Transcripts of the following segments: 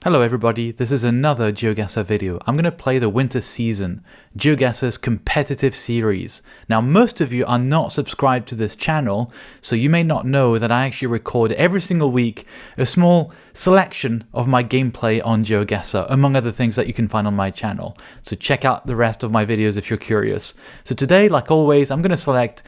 Hello everybody, this is another GeoGuessr video. I'm going to play the winter season, GeoGuessr's competitive series. Now most of you are not subscribed to this channel, so you may not know that I actually record every single week a small selection of my gameplay on GeoGuessr, among other things that you can find on my channel. So check out the rest of my videos if you're curious. So today, like always, I'm going to select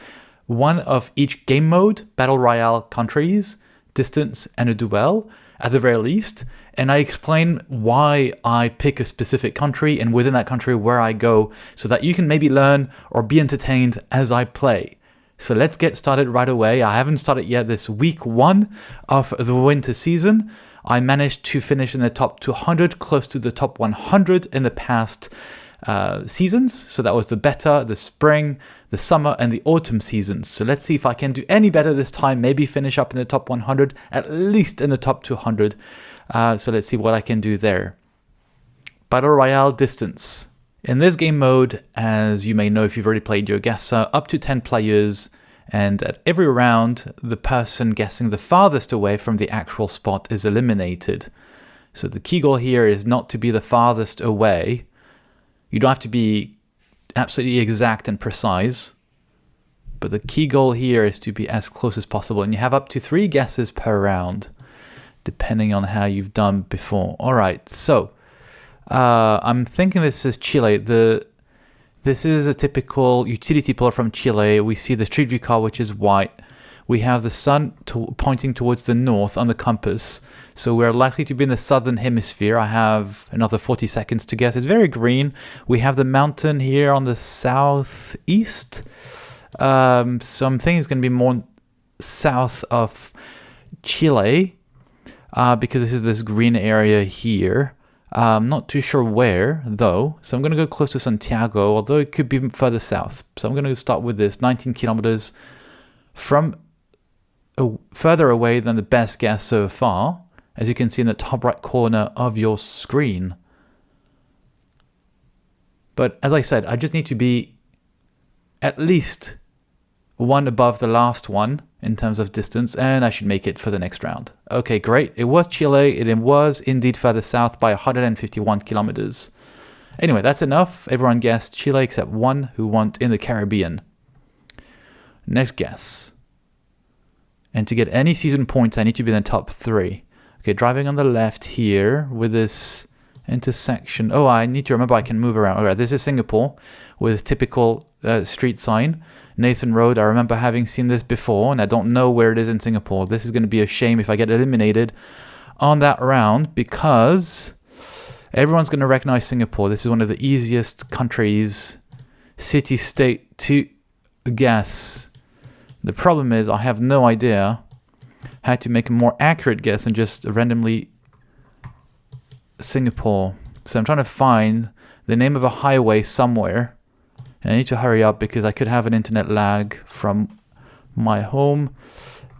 one of each game mode, Battle Royale countries, distance, and a duel, at the very least. And I explain why I pick a specific country and within that country where I go so that you can maybe learn or be entertained as I play. So let's get started right away. I haven't started yet this week 1 of the winter season. I managed to finish in the top 200, close to the top 100 in the past seasons. So that was the beta, the spring, the summer, and the autumn seasons. So let's see if I can do any better this time, maybe finish up in the top 100, at least in the top 200. So let's see what I can do there. Battle Royale distance. In this game mode, as you may know if you've already played GeoGuessr, up to 10 players, and at every round, the person guessing the farthest away from the actual spot is eliminated. So the key goal here is not to be the farthest away. You don't have to be absolutely exact and precise, but the key goal here is to be as close as possible, and you have up to 3 guesses per round, depending on how you've done before. All right, so I'm thinking this is Chile. This is a typical utility pole from Chile. We see the street view car, which is white. We have the sun pointing towards the north on the compass, so we're likely to be in the southern hemisphere. I have another 40 seconds to guess. It's very green. We have the mountain here on the southeast, so I'm thinking it's going to be more south of Chile. Because this is this green area here. I'm not too sure where, though. So I'm going to go close to Santiago, although it could be further south. So I'm going to start with this, 19 kilometers from further away than the best guess so far, as you can see in the top right corner of your screen. But as I said, I just need to be at least one above the last one in terms of distance, and I should make it for the next round. Okay, great. It was Chile. It was indeed further south by 151 kilometers. Anyway, that's enough. Everyone guessed Chile except one who went in the Caribbean. Next guess. And to get any season points, I need to be in the top 3. Okay, driving on the left here with this intersection. Oh, I need to remember I can move around. All right, this is Singapore with typical street sign. Nathan Road, I remember having seen this before, and I don't know where it is in Singapore. This is going to be a shame if I get eliminated on that round, because everyone's going to recognize Singapore. This is one of the easiest countries, city-state to guess. The problem is I have no idea how to make a more accurate guess than just randomly Singapore. So I'm trying to find the name of a highway somewhere. And I need to hurry up because I could have an internet lag from my home.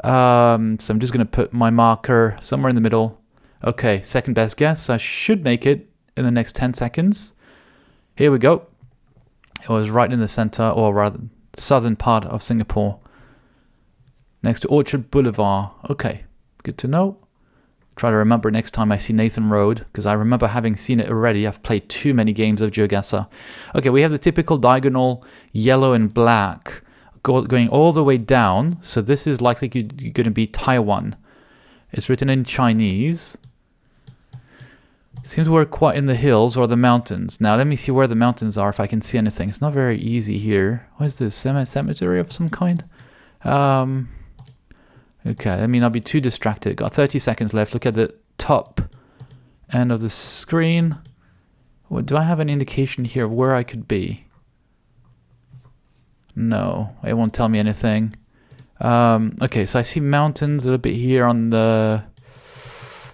So I'm just going to put my marker somewhere in the middle. Okay, second best guess. I should make it in the next 10 seconds. Here we go. It was right in the center, or rather southern part of Singapore, next to Orchard Boulevard. Okay, good to know. Try to remember next time I see Nathan Road, because I remember having seen it already. I've played too many games of GeoGuessr. Okay, we have the typical diagonal yellow and black going all the way down. So this is likely going to be Taiwan. It's written in Chinese. Seems we're quite in the hills or the mountains. Now let me see where the mountains are, if I can see anything. It's not very easy here. What is this? Cemetery of some kind? Okay, let me not be too distracted. Got 30 seconds left. Look at the top end of the screen. What, do I have an indication here of where I could be? No, it won't tell me anything. Okay, so I see mountains a little bit here on the...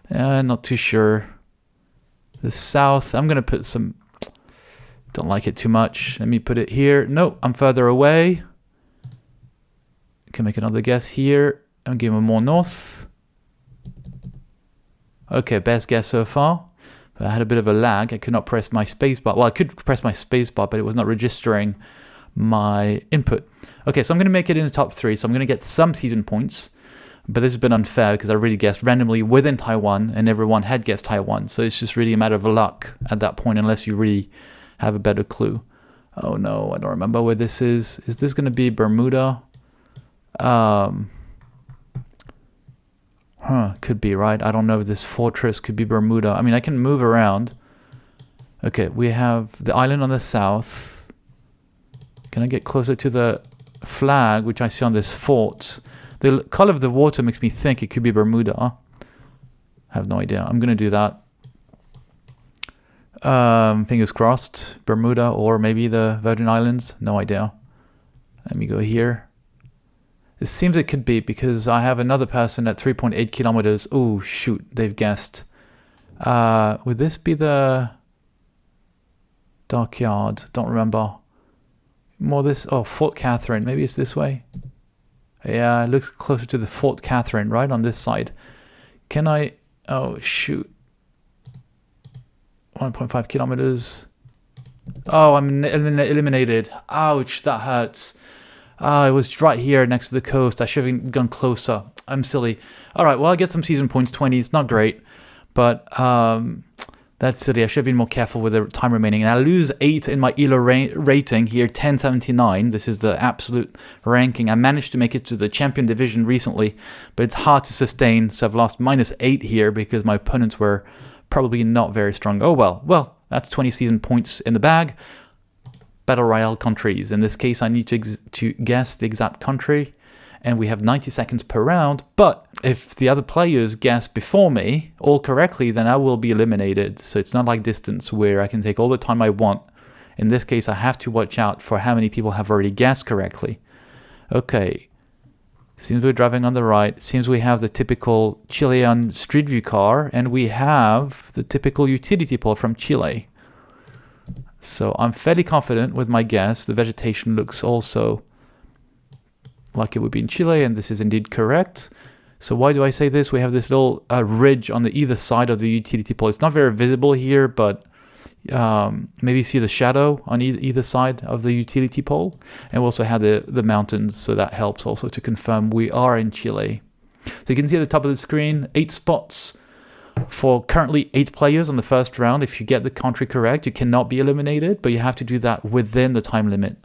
not too sure. The south, I'm going to put some... Don't like it too much. Let me put it here. No, I'm further away. Can make another guess here. I'll give him more north. Okay, best guess so far. But I had a bit of a lag. I could not press my spacebar. Well, I could press my spacebar, but it was not registering my input. Okay, so I'm going to make it in the top 3. So I'm going to get some season points. But this has been unfair because I really guessed randomly within Taiwan and everyone had guessed Taiwan. So it's just really a matter of luck at that point unless you really have a better clue. Oh no, I don't remember where this is. Is this going to be Bermuda? Could be, right? I don't know. This fortress could be Bermuda. I mean, I can move around. Okay, we have the island on the south. Can I get closer to the flag, which I see on this fort? The color of the water makes me think it could be Bermuda. I have no idea. I'm going to do that. Fingers crossed. Bermuda or maybe the Virgin Islands. No idea. Let me go here. It seems it could be because I have another person at 3.8 kilometers. Oh, shoot. They've guessed. Would this be the dockyard? Don't remember. More this. Oh, Fort Catherine. Maybe it's this way. Yeah, it looks closer to the Fort Catherine, right on this side. Can I... Oh, shoot. 1.5 kilometers. Oh, I'm eliminated. Ouch, that hurts. It was right here next to the coast. I should have gone closer. I'm silly. All right, well, I get some season points, 20. It's not great, but that's silly. I should have been more careful with the time remaining. And I lose 8 in my ELO rating here, 1079. This is the absolute ranking. I managed to make it to the champion division recently, but it's hard to sustain. So I've lost -8 here because my opponents were probably not very strong. Oh, well. Well, that's 20 season points in the bag. Battle Royale countries. In this case, I need to guess the exact country. And we have 90 seconds per round. But if the other players guess before me all correctly, then I will be eliminated. So it's not like distance where I can take all the time I want. In this case, I have to watch out for how many people have already guessed correctly. Okay. Seems we're driving on the right. Seems we have the typical Chilean street view car. And we have the typical utility pole from Chile. So I'm fairly confident with my guess. The vegetation looks also like it would be in Chile, and this is indeed correct. So why do I say this? We have this little ridge on the either side of the utility pole. It's not very visible here, but maybe see the shadow on either side of the utility pole. And we also have the mountains, so that helps also to confirm we are in Chile. So you can see at the top of the screen, 8 spots for currently 8 players on the first round. If you get the country correct, you cannot be eliminated, but you have to do that within the time limit.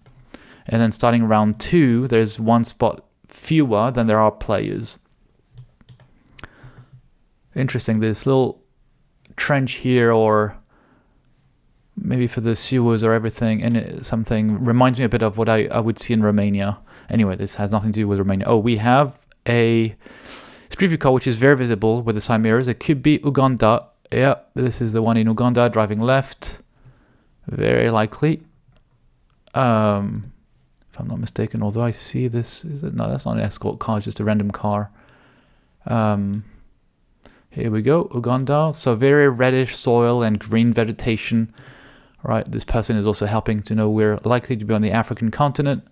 And then starting round 2, there's 1 spot fewer than there are players. Interesting, this little trench here, or maybe for the sewers or everything, and something reminds me a bit of what I would see in Romania. Anyway, this has nothing to do with Romania. Oh, we have a street view car which is very visible with the side mirrors. It could be Uganda. Yeah, this is the one in Uganda, driving left. Very likely. If I'm not mistaken, although I see this, no, that's not an escort car, it's just a random car. Here we go, Uganda. So very reddish soil and green vegetation. Right, this person is also helping to know we're likely to be on the African continent.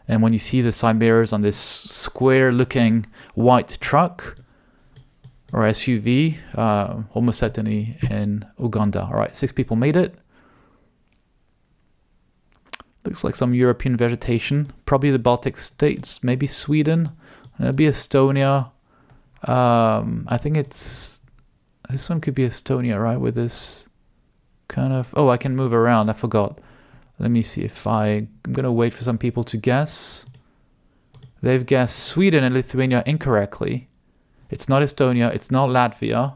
And when you see the side mirrors on this square-looking white truck or SUV, almost certainly in Uganda. All right, 6 people made it. Looks like some European vegetation. Probably the Baltic states, maybe Sweden, maybe Estonia. I think this one could be Estonia, right? With this kind of... Oh, I can move around. I forgot. Let me see if I'm going to wait for some people to guess. They've guessed Sweden and Lithuania incorrectly. It's not Estonia. It's not Latvia.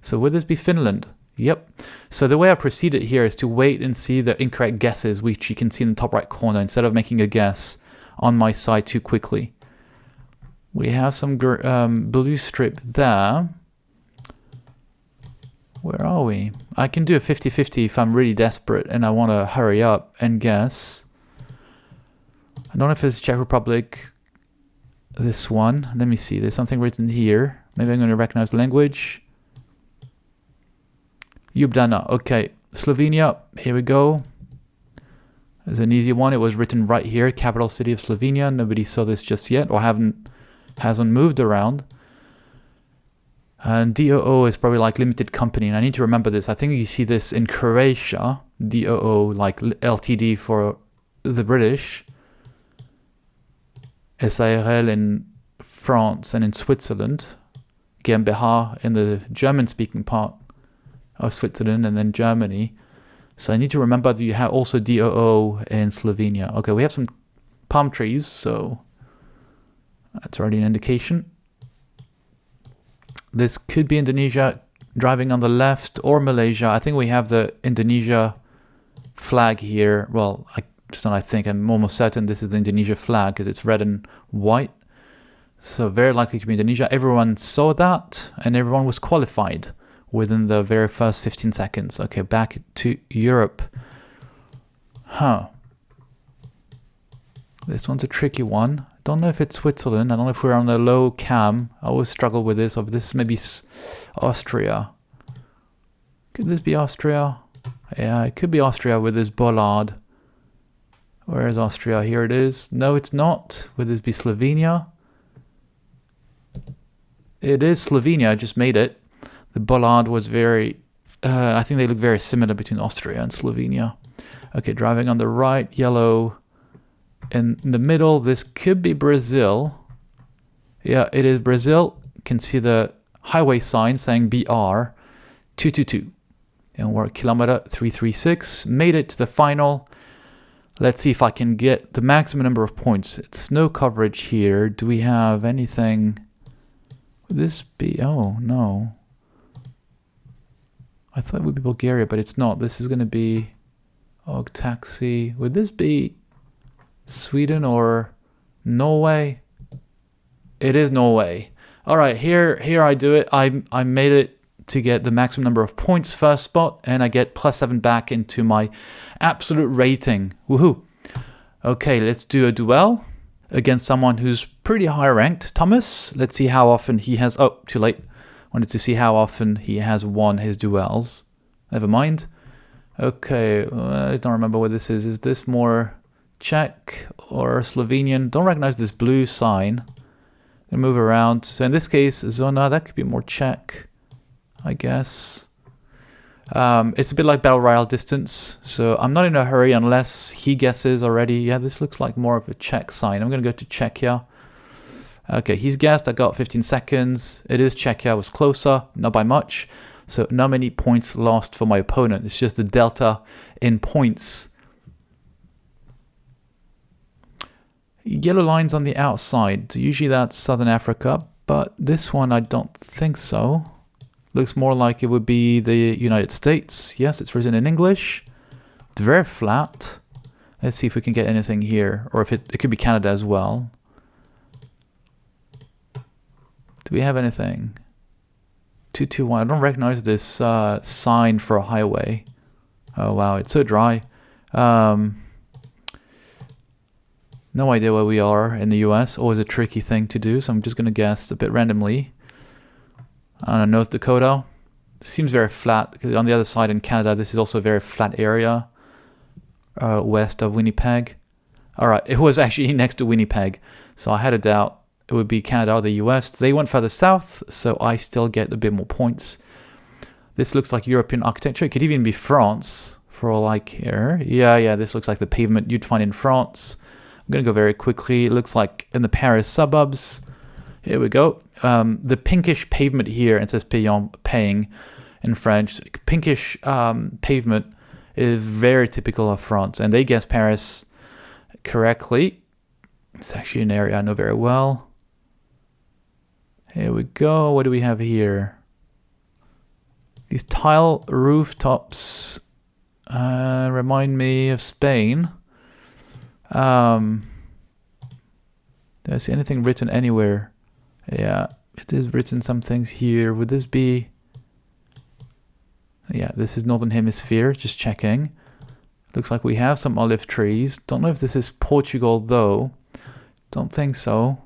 So would this be Finland? Yep. So the way I proceeded here is to wait and see the incorrect guesses, which you can see in the top right corner, instead of making a guess on my side too quickly. We have some blue strip there. Where are we? I can do a 50-50 if I'm really desperate and I want to hurry up and guess. I don't know if it's Czech Republic. This one. Let me see. There's something written here. Maybe I'm going to recognize the language. Ljubljana. Okay. Slovenia. Here we go. There's an easy one. It was written right here. Capital city of Slovenia. Nobody saw this just yet or hasn't moved around. And DOO is probably like limited company. And I need to remember this. I think you see this in Croatia. DOO, like LTD for the British. SARL in France and in Switzerland. GmbH in the German-speaking part of Switzerland, and then Germany. So I need to remember that you have also DOO in Slovenia. Okay, we have some palm trees, so that's already an indication. This could be Indonesia, driving on the left, or Malaysia. I think we have the Indonesia flag here. Well, I'm almost certain this is the Indonesia flag because it's red and white. So very likely to be Indonesia. Everyone saw that and everyone was qualified within the very first 15 seconds. Okay, back to Europe. This one's a tricky one. Don't know if it's Switzerland. I don't know if we're on a low cam. I always struggle with this. Or this maybe Austria. Could this be Austria? Yeah, it could be Austria with this bollard. Where is Austria? Here it is. No, it's not. Would this be Slovenia? It is Slovenia. I just made it. The bollard was very... I think they look very similar between Austria and Slovenia. Okay, driving on the right. Yellow in the middle. This could be Brazil. Yeah, it is Brazil. You can see the highway sign saying BR 222. And we're at kilometer 336. Made it to the final. Let's see if I can get the maximum number of points. It's no coverage here. Do we have anything? Would this be... Oh, no. I thought it would be Bulgaria, but it's not. This is going to be... Og Taxi. Would this be Sweden or Norway? It is Norway. All right, here I do it. I made it to get the maximum number of points first spot, and I get +7 back into my absolute rating. Woohoo! Okay, let's do a duel against someone who's pretty high ranked. Thomas, let's see how often he has... Oh, too late. Wanted to see how often he has won his duels. Never mind. Okay, I don't remember what this is. Is this more Czech or Slovenian? Don't recognize this blue sign. Gonna move around. So in this case, Zona, that could be more Czech, I guess. It's a bit like Battle Royale distance, so I'm not in a hurry unless he guesses already. Yeah, this looks like more of a Czech sign. I'm going to go to Czechia. Okay, he's guessed. I got 15 seconds. It is Czechia. I was closer, not by much. So not many points lost for my opponent. It's just the delta in points. Yellow lines on the outside. Usually that's Southern Africa, but this one I don't think so. Looks more like it would be the United States. Yes, it's written in English. It's very flat. Let's see if we can get anything here. Or if it could be Canada as well. Do we have anything? 221. I don't recognize this sign for a highway. Oh, wow. It's so dry. No idea where we are in the US. Always a tricky thing to do. So I'm just going to guess a bit randomly. I don't know, North Dakota. Seems very flat because on the other side in Canada, this is also a very flat area west of Winnipeg. All right, it was actually next to Winnipeg, so I had a doubt it would be Canada or the US. They went further south, so I still get a bit more points. This looks like European architecture. It could even be France for all I care. Yeah, this looks like the pavement you'd find in France. I'm going to go very quickly. It looks like in the Paris suburbs. Here we go. The pinkish pavement here, it says paying in French. Pinkish pavement is very typical of France, and they guessed Paris correctly. It's actually an area I know very well. Here we go. What do we have here? These tile rooftops remind me of Spain. Do I see anything written anywhere? Yeah, it is written some things here. Would this be... Yeah, this is Northern Hemisphere, just checking. Looks like we have some olive trees. Don't know if this is Portugal though. Don't think so.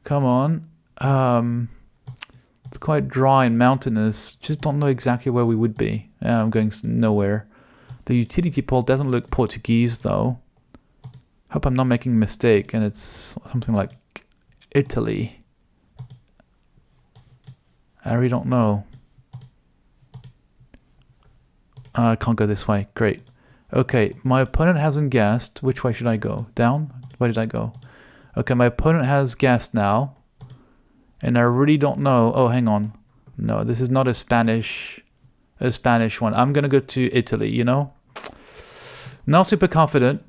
Come on. It's quite dry and mountainous. Just don't know exactly where we would be. Yeah, I'm going nowhere. The utility pole doesn't look Portuguese though. Hope I'm not making a mistake and it's something like Italy. I really don't know. I can't go this way. Great. Okay, my opponent hasn't guessed. Which way should I go? Down? Where did I go? Okay, my opponent has guessed now. And I really don't know. Oh, hang on. No, this is not a Spanish one. I'm going to go to Italy, you know? Not super confident.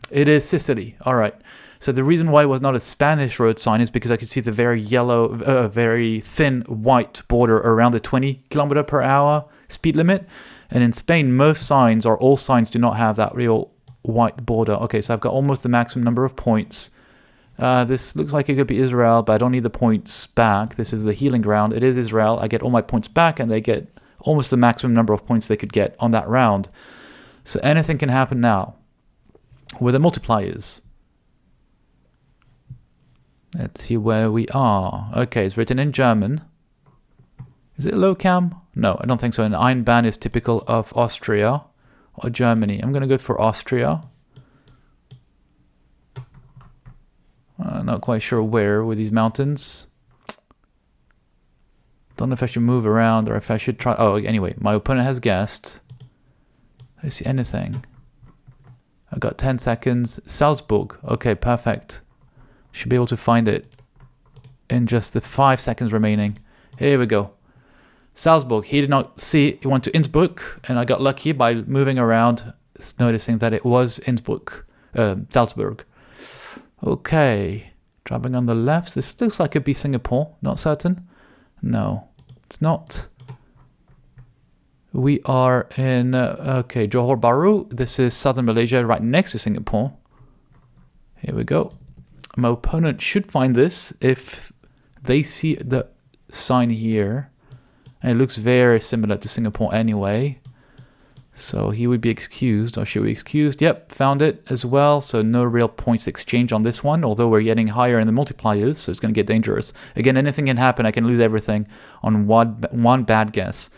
It is Sicily. All right. So the reason why it was not a Spanish road sign is because I could see the very yellow, very thin white border around the 20 km/h speed limit. And in Spain, most signs, or all signs, do not have that real white border. Okay, so I've got almost the maximum number of points. This looks like it could be Israel, but I don't need the points back. This is the healing ground. It is Israel. I get all my points back, and they get almost the maximum number of points they could get on that round. So anything can happen now with the multipliers. Let's see where we are. Okay, it's written in German. Is it low cam? No, I don't think so. An Einbahn is typical of Austria or Germany. I'm going to go for Austria. Not quite sure where with these mountains. Don't know if I should move around or if I should try. Oh, anyway, my opponent has guessed. I see anything. I got 10 seconds. Salzburg. Okay, perfect. Should be able to find it in just the 5 seconds remaining. Here we go. Salzburg. He did not see it. He went to Innsbruck, and I got lucky by moving around, noticing that it was Innsbruck, Salzburg. Okay, driving on the left. This looks like it could be Singapore. Not certain. No, it's not. We are in, okay, Johor Bahru. This is southern Malaysia, right next to Singapore. Here we go. My opponent should find this if they see the sign here. And it looks very similar to Singapore anyway. So he would be excused, or she would be excused. Yep, found it as well. So no real points exchange on this one, although we're getting higher in the multipliers, so it's going to get dangerous. Again, anything can happen. I can lose everything on one bad guess.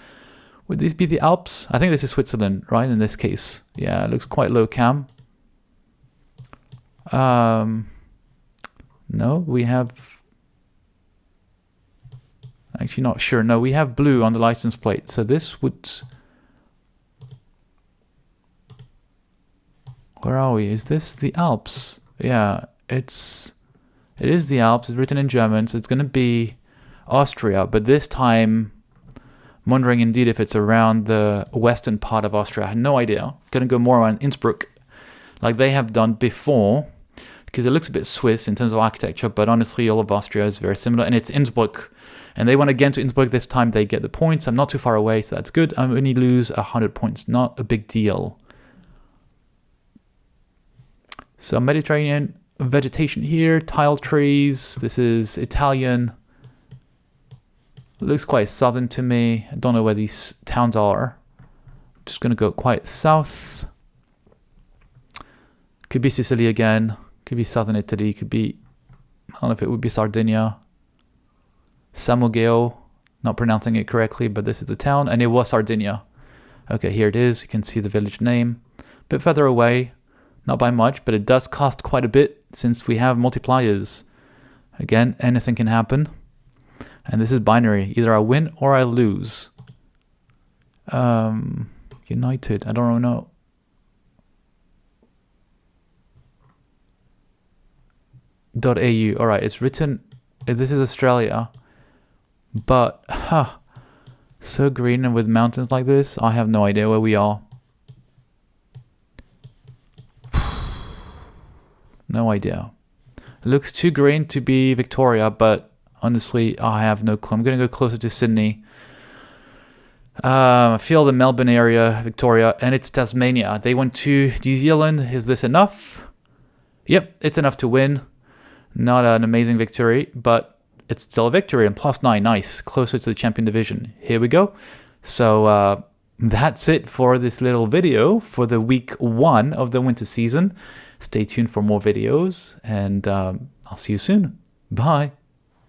Would these be the Alps? I think this is Switzerland, right, in this case. Yeah, it looks quite low cam. No, we have... Actually, not sure. No, we have blue on the license plate. So this would... Where are we? Is this the Alps? Yeah, it is the Alps. It's written in German, so it's going to be Austria. But this time, I'm wondering indeed if it's around the western part of Austria. I had no idea. Going to go more on Innsbruck, like they have done before, because it looks a bit Swiss in terms of architecture. But honestly, all of Austria is very similar, and it's Innsbruck. And they went again to Innsbruck this time. They get the points. I'm not too far away, so that's good. I only lose 100 points. Not a big deal. So Mediterranean vegetation here, tile trees. This is Italian. It looks quite southern to me. I don't know where these towns are. I'm just going to go quite south. Could be Sicily again. Could be southern Italy. Could be, I don't know if it would be Sardinia. Samogeo. Not pronouncing it correctly, but this is the town. And it was Sardinia. Okay, here it is. You can see the village name. A bit further away. Not by much, but it does cost quite a bit since we have multipliers. Again, anything can happen. And this is binary. Either I win or I lose. United. I don't know. .au. All right, it's written. This is Australia. But, so green and with mountains like this, I have no idea where we are. No idea. It looks too green to be Victoria, but honestly, I have no clue. I'm going to go closer to Sydney. I feel the Melbourne area, Victoria, and it's Tasmania. They went to New Zealand. Is this enough? Yep, it's enough to win. Not an amazing victory, but it's still a victory. And +9, nice. Closer to the champion division. Here we go. So that's it for this little video for the week 1 of the winter season. Stay tuned for more videos, and I'll see you soon. Bye.